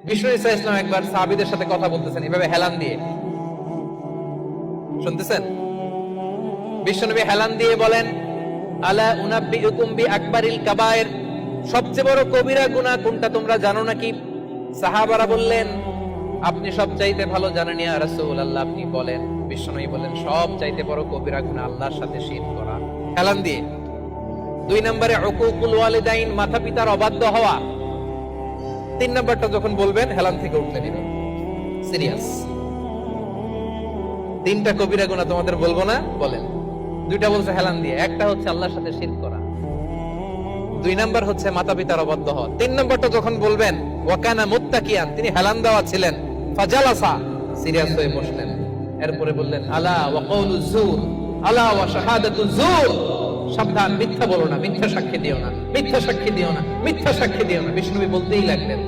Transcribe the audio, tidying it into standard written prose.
বিষ্ণু ঈসা ইসলাম একবার সাহাবীদের সাথে কথা বলতেছেন এভাবে হেলান দিয়ে, শুনতেছেন? বিশ্বনবী হেলান দিয়ে বলেন, আলা উনাব্বিউকুম বিআকবারিল কাবায়ের, সবচেয়ে বড় কবিরা গুনাহ কোনটা তোমরা জানো নাকি? সাহাবারা বললেন, আপনি সবচাইতে ভালো জানেন ইয়া রাসূলুল্লাহ, আপনি বলেন। বিশ্বনবী বলেন, সবচাইতে বড় কবিরা গুনাহ আল্লাহর সাথে শিরক করা, হেলান দিয়ে। 2 নম্বরে উকুকুল ওয়ালিদাইন, মাতা পিতার অবাধ্য হওয়া। 3 নম্বরটা যখন বলবেন হেলান থেকে উঠতে দিবেন, সিরিয়াস। 3টা কবিরা গুনাহ তোমাদের বলবো না, বলেন। 2টা বলছে হেলান দিয়ে, একটা হচ্ছে আল্লাহর সাথে শিরক করা, 2 নাম্বার হচ্ছে মাতা পিতার অবাধ্য হওয়া। 3 নাম্বারটা যখন বলবেন, ওয়াকানা মুত্তাকিয়ান, তিনি হেলান দেওয়া ছিলেন, ফাজালাসা, সিরিয়াস হয়ে বসলেন। এরপরে বললেন, আলা ওয়া কওলুজ জুর, আলা ওয়া শাহাদাতুজ জুর, সাবধান, মিথ্যা বলো না, মিথ্যা সাক্ষী দিও না, মিথ্যা সাক্ষী দিও না, মিথ্যা সাক্ষী দিও না। বিষ্ণু নবী বলতেই লাগলেন।